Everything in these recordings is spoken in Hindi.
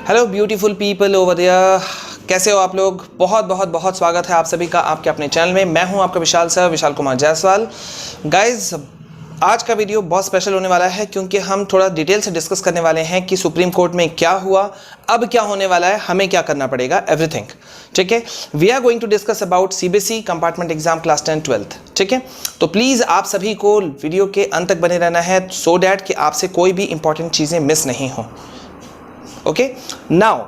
Hello beautiful people over there, कैसे हो आप लोग। बहुत बहुत बहुत स्वागत है आप सभी का आपके अपने चैनल में। मैं हूं आपका विशाल सर, विशाल कुमार जायसवाल। गाइज, आज का वीडियो बहुत स्पेशल होने वाला है क्योंकि हम थोड़ा डिटेल से डिस्कस करने वाले हैं कि सुप्रीम कोर्ट में क्या हुआ, अब क्या होने वाला है, हमें क्या करना पड़ेगा, एवरीथिंग। ठीक है, we are going to discuss about CBSE compartment exam class 10 12th। ठीक है, तो प्लीज़ आप सभी को वीडियो के अंत तक बने रहना है सो डैट कि आपसे कोई भी इंपॉर्टेंट चीज़ें मिस नहीं हो। ओके, नाउ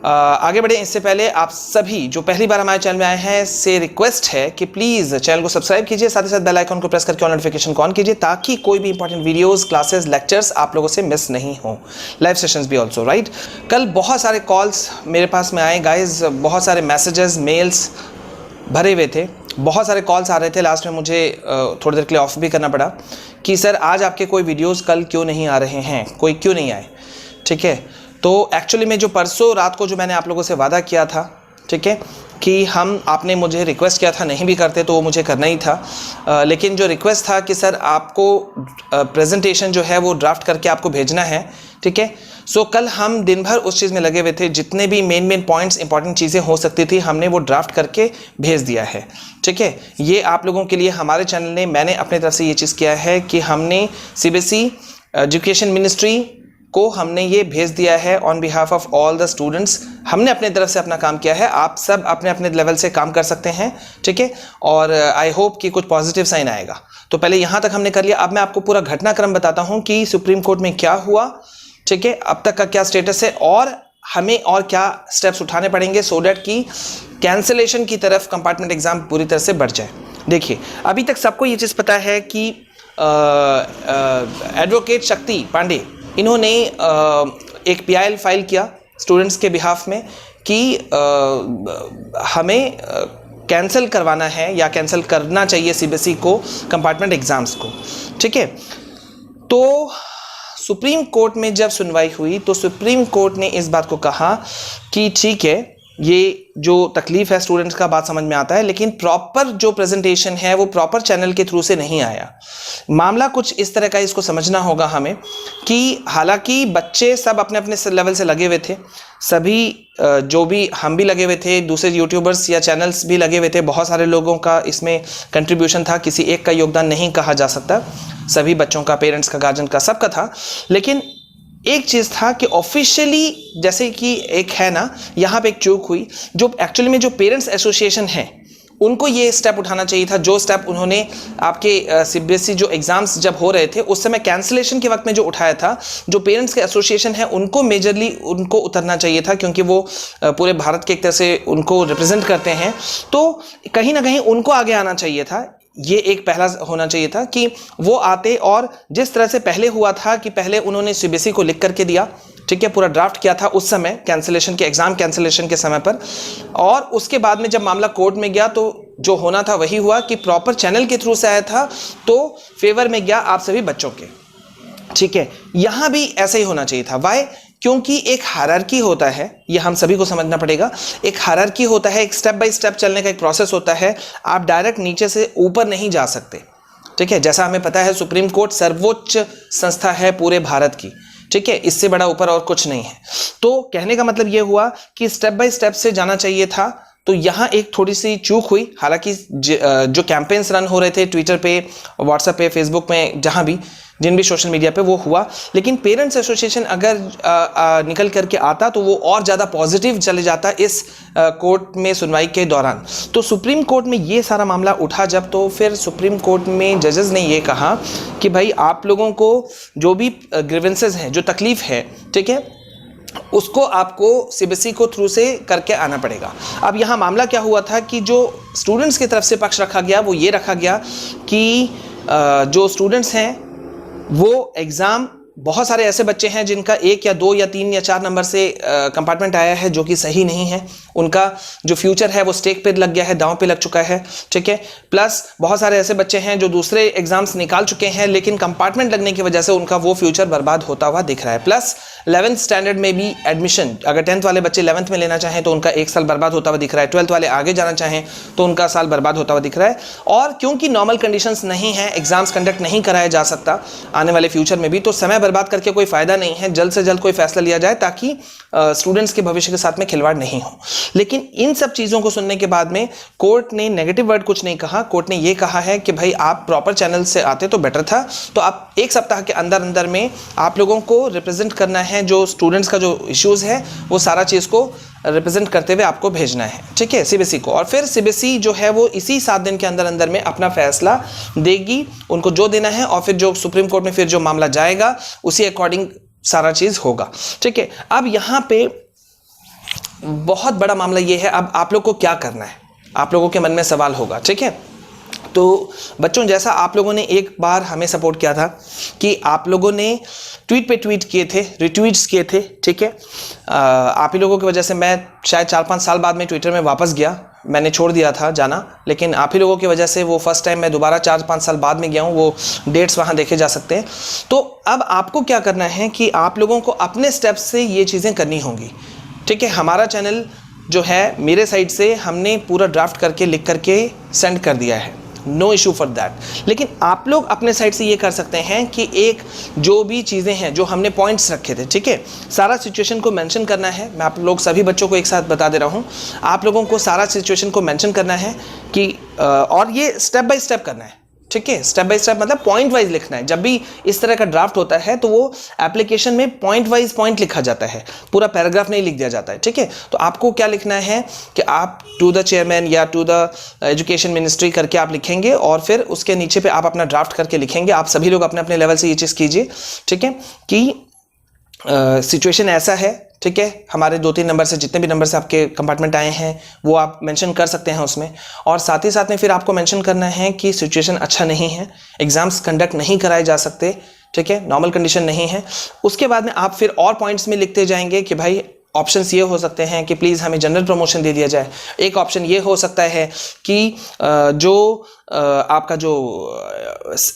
आगे बढ़े इससे पहले आप सभी जो पहली बार हमारे चैनल में आए हैं से रिक्वेस्ट है कि प्लीज़ चैनल को सब्सक्राइब कीजिए, साथ ही साथ बेल आइकन को प्रेस करके ऑल नोटिफिकेशन को ऑन कीजिए ताकि कोई भी इंपॉर्टेंट वीडियोस, क्लासेस, लेक्चर्स आप लोगों से मिस नहीं हो। लाइव सेशंस भी ऑल्सो, राइट। कल बहुत सारे कॉल्स मेरे पास में आए गाइज, बहुत सारे मैसेजेस, मेल्स भरे हुए थे, बहुत सारे कॉल्स आ रहे थे। लास्ट में मुझे थोड़ी देर के लिए ऑफ भी करना पड़ा कि सर आज आपके कोई वीडियोज़ कल क्यों नहीं आ रहे हैं, कोई क्यों नहीं आए। ठीक है, तो एक्चुअली में जो परसों रात को जो मैंने आप लोगों से वादा किया था, ठीक है, कि आपने मुझे रिक्वेस्ट किया था, नहीं भी करते तो वो मुझे करना ही था, लेकिन जो रिक्वेस्ट था कि सर आपको प्रेजेंटेशन जो है वो ड्राफ्ट करके आपको भेजना है। ठीक है, सो कल हम दिन भर उस चीज़ में लगे हुए थे, जितने भी मेन पॉइंट्स, इंपॉर्टेंट चीज़ें हो सकती थी हमने वो ड्राफ्ट करके भेज दिया है। ठीक है, ये आप लोगों के लिए हमारे चैनल ने, मैंने अपनी तरफ से ये चीज़ किया है कि हमने सीबीएसई एजुकेशन मिनिस्ट्री को हमने ये भेज दिया है on behalf of all the students. हमने अपने तरफ से अपना काम किया है, आप सब अपने अपने लेवल से काम कर सकते हैं। ठीक है, और आई होप कि कुछ पॉजिटिव साइन आएगा। तो पहले यहाँ तक हमने कर लिया, अब मैं आपको पूरा घटनाक्रम बताता हूँ कि सुप्रीम कोर्ट में क्या हुआ। ठीक है, अब तक का क्या स्टेटस है और हमें और क्या स्टेप्स उठाने पड़ेंगे सो डैट कि कैंसिलेशन की तरफ कंपार्टमेंट एग्जाम पूरी तरह से बढ़ जाए। देखिए, अभी तक सबको ये चीज़ पता है कि एडवोकेट शक्ति पांडे, इन्होंने एक पीआईएल फाइल किया स्टूडेंट्स के बिहाफ में कि हमें कैंसिल करवाना है या कैंसिल करना चाहिए सीबीएसई को कंपार्टमेंट एग्ज़ाम्स को। ठीक है, तो सुप्रीम कोर्ट में जब सुनवाई हुई तो सुप्रीम कोर्ट ने इस बात को कहा कि ठीक है, ये जो तकलीफ़ है स्टूडेंट्स का बात समझ में आता है, लेकिन प्रॉपर जो प्रेजेंटेशन है वो प्रॉपर चैनल के थ्रू से नहीं आया। मामला कुछ इस तरह का, इसको समझना होगा हमें कि हालांकि बच्चे सब अपने अपने लेवल से लगे हुए थे, सभी जो भी हम भी लगे हुए थे, दूसरे यूट्यूबर्स या चैनल्स भी लगे हुए थे, बहुत सारे लोगों का इसमें कंट्रीब्यूशन था, किसी एक का योगदान नहीं कहा जा सकता, सभी बच्चों का, पेरेंट्स का, गार्जियन का, सबका था। लेकिन एक चीज़ था कि ऑफिशियली जैसे कि एक है ना, यहाँ पे एक चूक हुई, जो एक्चुअली में जो पेरेंट्स एसोसिएशन है उनको ये स्टेप उठाना चाहिए था, जो स्टेप उन्होंने आपके सीबीएसई जो एग्ज़ाम्स जब हो रहे थे उस समय कैंसिलेशन के वक्त में जो उठाया था, जो पेरेंट्स के एसोसिएशन है उनको मेजरली उनको उतरना चाहिए था, क्योंकि वो पूरे भारत के एक तरह से उनको रिप्रेजेंट करते हैं, तो कहीं ना कहीं उनको आगे आना चाहिए था। ये एक पहला होना चाहिए था कि वो आते, और जिस तरह से पहले हुआ था कि पहले उन्होंने सीबीएसई को लिख करके दिया, ठीक है, पूरा ड्राफ्ट किया था उस समय कैंसिलेशन के, एग्जाम कैंसिलेशन के समय पर, और उसके बाद में जब मामला कोर्ट में गया तो जो होना था वही हुआ कि प्रॉपर चैनल के थ्रू से आया था तो फेवर में गया आप सभी बच्चों के। ठीक है, यहां भी ऐसा ही होना चाहिए था। वाई? क्योंकि एक हायरार्की होता है, ये हम सभी को समझना पड़ेगा। एक हायरार्की होता है, एक स्टेप बाय स्टेप चलने का एक प्रोसेस होता है, आप डायरेक्ट नीचे से ऊपर नहीं जा सकते। ठीक है, जैसा हमें पता है सुप्रीम कोर्ट सर्वोच्च संस्था है पूरे भारत की। ठीक है, इससे बड़ा ऊपर और कुछ नहीं है। तो कहने का मतलब यह हुआ कि स्टेप बाय स्टेप से जाना चाहिए था, तो यहाँ एक थोड़ी सी चूक हुई। हालांकि जो कैंपेन्स रन हो रहे थे ट्विटर पे, व्हाट्सएप पे, फेसबुक में, जहाँ भी जिन भी सोशल मीडिया पे वो हुआ, लेकिन पेरेंट्स एसोसिएशन अगर निकल करके आता तो वो और ज़्यादा पॉजिटिव चले जाता इस कोर्ट में सुनवाई के दौरान। तो सुप्रीम कोर्ट में ये सारा मामला उठा जब, तो फिर सुप्रीम कोर्ट में जजेस ने ये कहा कि भाई आप लोगों को जो भी ग्रीवेंसेस हैं, जो तकलीफ़ है, ठीक है, उसको आपको सीबीएसई को थ्रू से करके आना पड़ेगा। अब यहाँ मामला क्या हुआ था कि जो स्टूडेंट्स की तरफ से पक्ष रखा गया वो ये रखा गया कि जो स्टूडेंट्स हैं वो एग्ज़ाम, बहुत सारे ऐसे बच्चे हैं जिनका 1 या 2 या 3 या 4 नंबर से कंपार्टमेंट आया है जो कि सही नहीं है, उनका जो फ्यूचर है वो स्टेक पे लग गया है, दांव पे लग चुका है, ठीक है। प्लस बहुत सारे ऐसे बच्चे हैं जो दूसरे एग्जाम्स निकाल चुके हैं लेकिन कंपार्टमेंट लगने की वजह से उनका वो फ्यूचर बर्बाद होता हुआ दिख रहा है। प्लस 11th स्टैंडर्ड में भी एडमिशन, अगर 10th वाले बच्चे 11th में लेना चाहें तो उनका एक साल बर्बाद होता हुआ दिख रहा है। 12th वाले आगे जाना चाहें तो उनका साल बर्बाद होता हुआ दिख रहा है। और क्योंकि नॉर्मल कंडीशंस नहीं है, एग्जाम्स कंडक्ट नहीं कराया जा सकता आने वाले फ्यूचर में भी, तो समय बर्बाद करके कोई फायदा नहीं है। जल्द से जल्द कोई फैसला लिया जाए ताकि स्टूडेंट्स के भविष्य के साथ में खिलवाड़ नहीं हो। लेकिन इन सब चीज़ों को सुनने के बाद में कोर्ट ने नेगेटिव वर्ड कुछ नहीं कहा। कोर्ट ने ये कहा है कि भाई आप प्रॉपर चैनल से आते तो बेटर था, तो आप एक सप्ताह के अंदर अंदर में आप लोगों को रिप्रेजेंट करना है, जो स्टूडेंट्स का जो इश्यूज़ है वो सारा चीज़ को रिप्रेजेंट करते हुए आपको भेजना है, ठीक है, सीबीएसई को। और फिर सीबीएसई जो है वो इसी 7 दिन के अंदर अंदर में अपना फैसला देगी, उनको जो देना है, और फिर जो सुप्रीम कोर्ट में फिर जो मामला जाएगा उसी अकॉर्डिंग सारा चीज़ होगा, ठीक है। अब यहाँ पे बहुत बड़ा मामला ये है, अब आप लोग को क्या करना है, आप लोगों के मन में सवाल होगा, ठीक है। तो बच्चों, जैसा आप लोगों ने एक बार हमें सपोर्ट किया था कि आप लोगों ने ट्वीट पे ट्वीट किए थे, रिट्वीट्स किए थे, ठीक है। आप ही लोगों की वजह से मैं शायद 4-5 साल बाद में ट्विटर में वापस गया, मैंने छोड़ दिया था जाना, लेकिन आप ही लोगों की वजह से वो फर्स्ट टाइम मैं दोबारा 4-5 साल बाद में गया हूँ। वो डेट्स वहाँ देखे जा सकते हैं। तो अब आपको क्या करना है कि आप लोगों को अपने स्टेप्स से ये चीज़ें करनी होंगी, ठीक है। हमारा चैनल जो है, मेरे साइड से हमने पूरा ड्राफ्ट करके लिख करके सेंड कर दिया है, नो इशू फॉर दैट। लेकिन आप लोग अपने साइड से ये कर सकते हैं कि एक जो भी चीज़ें हैं, जो हमने पॉइंट्स रखे थे, ठीक है, सारा सिचुएशन को मेंशन करना है। मैं आप लोग सभी बच्चों को एक साथ बता दे रहा हूँ, आप लोगों को सारा सिचुएशन को मेंशन करना है कि और ये स्टेप बाय स्टेप करना है, ठीक है। स्टेप बाय स्टेप मतलब पॉइंट वाइज लिखना है। जब भी इस तरह का ड्राफ्ट होता है तो वो एप्लीकेशन में पॉइंट वाइज पॉइंट लिखा जाता है, पूरा पैराग्राफ नहीं लिख दिया जाता है, ठीक है। तो आपको क्या लिखना है कि आप टू द चेयरमैन या टू द एजुकेशन मिनिस्ट्री करके आप लिखेंगे, और फिर उसके नीचे पे आप अपना ड्राफ्ट करके लिखेंगे। आप सभी लोग अपने अपने लेवल से ये चीज़ कीजिए, ठीक है, कि सिचुएशन ऐसा है, ठीक है। हमारे 2-3 नंबर से, जितने भी नंबर से आपके कंपार्टमेंट आए हैं वो आप मेंशन कर सकते हैं उसमें। और साथ ही साथ में फिर आपको मेंशन करना है कि सिचुएशन अच्छा नहीं है, एग्जाम्स कंडक्ट नहीं कराए जा सकते, ठीक है, नॉर्मल कंडीशन नहीं है। उसके बाद में आप फिर और पॉइंट्स में लिखते जाएंगे कि भाई ऑप्शंस ये हो सकते हैं कि प्लीज़ हमें जनरल प्रमोशन दे दिया जाए। एक ऑप्शन ये हो सकता है कि जो आपका जो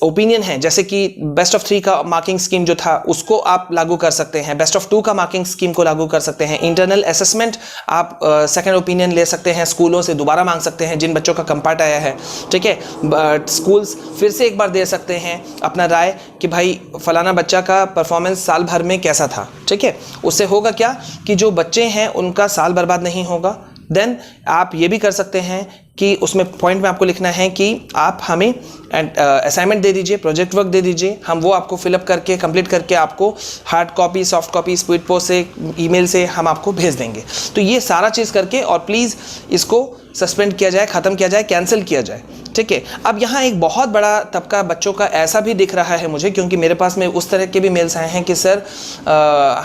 ओपिनियन है, जैसे कि बेस्ट ऑफ 3 का मार्किंग स्कीम जो था उसको आप लागू कर सकते हैं, बेस्ट ऑफ 2 का मार्किंग स्कीम को लागू कर सकते हैं, इंटरनल असेसमेंट आप सेकंड ओपिनियन ले सकते हैं, स्कूलों से दोबारा मांग सकते हैं जिन बच्चों का कंपार्ट आया है, ठीक है। स्कूल्स फिर से एक बार दे सकते हैं अपना राय कि भाई फलाना बच्चा का परफॉर्मेंस साल भर में कैसा था, ठीक है। उससे होगा क्या कि जो बच्चे हैं उनका साल बर्बाद नहीं होगा। देन आप ये भी कर सकते हैं कि उसमें पॉइंट में आपको लिखना है कि आप हमें असाइनमेंट दे दीजिए, प्रोजेक्ट वर्क दे दीजिए, हम वो आपको फिलअप करके कंप्लीट करके आपको hard copy, soft copy, speed post से, ईमेल से हम आपको भेज देंगे। तो ये सारा चीज़ करके, और प्लीज़ इसको सस्पेंड किया जाए, ख़त्म किया जाए, कैंसिल किया जाए, ठीक है। अब यहाँ एक बहुत बड़ा तबका बच्चों का ऐसा भी दिख रहा है मुझे, क्योंकि मेरे पास में उस तरह के भी मेल्स आए हैं कि सर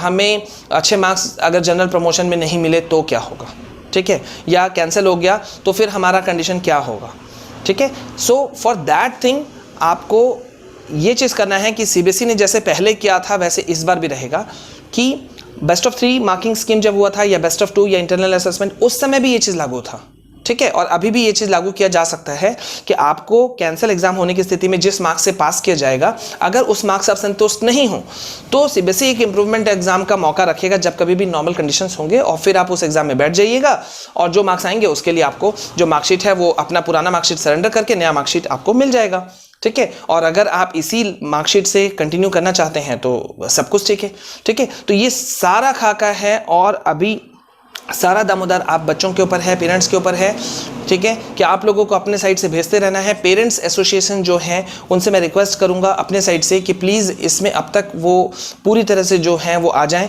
हमें अच्छे मार्क्स अगर जनरल प्रमोशन में नहीं मिले तो क्या होगा, ठीक है, या कैंसिल हो गया तो फिर हमारा कंडीशन क्या होगा, ठीक है। सो फॉर दैट थिंग आपको ये चीज़ करना है कि सीबीएसई ने जैसे पहले किया था वैसे इस बार भी रहेगा कि बेस्ट ऑफ 3 मार्किंग स्कीम जब हुआ था, या बेस्ट ऑफ 2 या इंटरनल असेसमेंट, उस समय भी ये चीज़ लागू था, ठीक है। और अभी भी ये चीज़ लागू किया जा सकता है कि आपको कैंसिल एग्जाम होने की स्थिति में जिस मार्क्स से पास किया जाएगा, अगर उस मार्क्स से आप संतुष्ट नहीं हो तो सीबीएसई एक इंप्रूवमेंट एग्जाम का मौका रखेगा जब कभी भी नॉर्मल कंडीशंस होंगे, और फिर आप उस एग्जाम में बैठ जाइएगा, और जो मार्क्स आएंगे उसके लिए आपको जो मार्कशीट है वो अपना पुराना मार्कशीट सरेंडर करके नया मार्कशीट आपको मिल जाएगा, ठीक है। और अगर आप इसी मार्कशीट से कंटिन्यू करना चाहते हैं तो सब कुछ ठीक है, ठीक है। तो ये सारा खाका है, और अभी सारा दामोदर आप बच्चों के ऊपर है, पेरेंट्स के ऊपर है, ठीक है, कि आप लोगों को अपने साइड से भेजते रहना है। पेरेंट्स एसोसिएशन जो है उनसे मैं रिक्वेस्ट करूंगा अपने साइड से कि प्लीज़ इसमें अब तक वो पूरी तरह से जो हैं वो आ जाएं।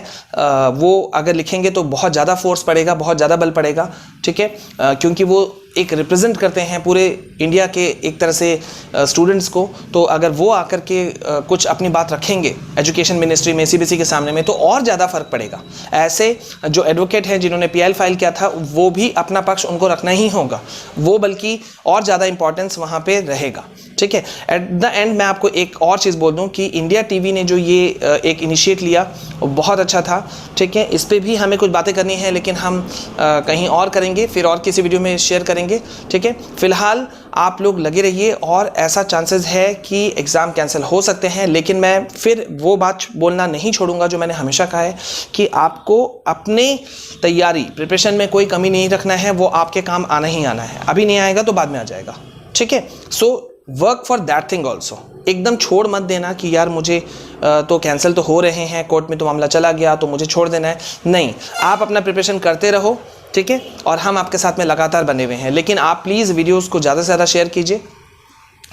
वो अगर लिखेंगे तो बहुत ज़्यादा फोर्स पड़ेगा, बहुत ज़्यादा बल पड़ेगा, ठीक है, क्योंकि वो एक रिप्रेजेंट करते हैं पूरे इंडिया के एक तरह से स्टूडेंट्स को, तो अगर वो आकर के कुछ अपनी बात रखेंगे एजुकेशन मिनिस्ट्री में, सीबीएसई के सामने में, तो और ज़्यादा फर्क पड़ेगा। ऐसे जो एडवोकेट हैं जिन्होंने पीआईएल फाइल किया था, वो भी अपना पक्ष उनको रखना ही होगा, वो बल्कि और ज़्यादा इंपॉर्टेंस वहाँ पे रहेगा। ठीक है, एट द एंड मैं आपको एक और चीज़ बोल दूं कि इंडिया टीवी ने जो ये एक इनिशिएट लिया वो बहुत अच्छा था। ठीक है, इस पे भी हमें कुछ बातें करनी है, लेकिन हम कहीं और करेंगे, फिर और किसी वीडियो में शेयर करेंगे। ठीक है, फिलहाल आप लोग लगे रहिए, और ऐसा चांसेस है कि एग्ज़ाम कैंसिल हो सकते हैं, लेकिन मैं फिर वो बात बोलना नहीं छोड़ूंगा जो मैंने हमेशा कहा है कि आपको अपने तैयारी प्रिपरेशन में कोई कमी नहीं रखना है, वो आपके काम आना ही आना है। अभी नहीं आएगा तो बाद में आ जाएगा। ठीक है, so work for that thing also. एकदम छोड़ मत देना कि यार मुझे तो कैंसिल तो हो रहे हैं, कोर्ट में तो मामला चला गया तो मुझे छोड़ देना है। नहीं, आप अपना प्रिपरेशन करते रहो। ठीक है, और हम आपके साथ में लगातार बने हुए हैं, लेकिन आप प्लीज़ वीडियोस को ज़्यादा से ज़्यादा शेयर कीजिए।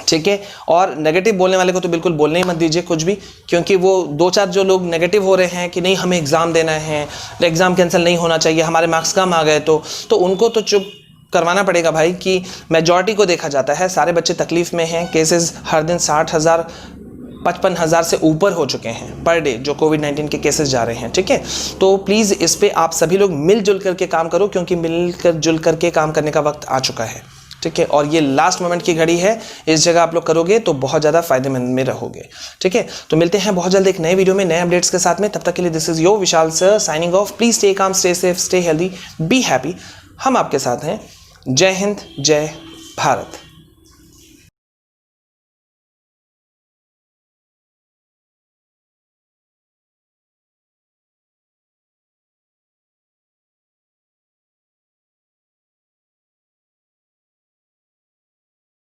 ठीक है, और नेगेटिव बोलने वाले को तो बिल्कुल बोलने ही मत दीजिए कुछ भी, क्योंकि वो 2-4 जो लोग नेगेटिव हो रहे हैं कि नहीं हमें एग्ज़ाम देना है, एग्ज़ाम कैंसिल नहीं होना चाहिए, हमारे मार्क्स कम आ गए, तो उनको तो चुप करवाना पड़ेगा भाई। कि मेजॉरिटी को देखा जाता है, सारे बच्चे तकलीफ़ में हैं। केसेस हर दिन 60,000 55,000 से ऊपर हो चुके हैं पर डे, जो कोविड-19 के केसेस जा रहे हैं। ठीक है, तो प्लीज़ इस पे आप सभी लोग मिलजुल करके काम करो, क्योंकि मिलकर जुल करके काम करने का वक्त आ चुका है। ठीक है, और ये लास्ट मोमेंट की घड़ी है, इस जगह आप लोग करोगे तो बहुत ज़्यादा फायदेमंद में रहोगे। ठीक है, तो मिलते हैं बहुत जल्द एक नए वीडियो में नए अपडेट्स के साथ में। तब तक के लिए this is your Vishal sir signing off. Please stay calm, stay safe, stay healthy, be happy. हम आपके साथ हैं। जय हिंद, जय भारत।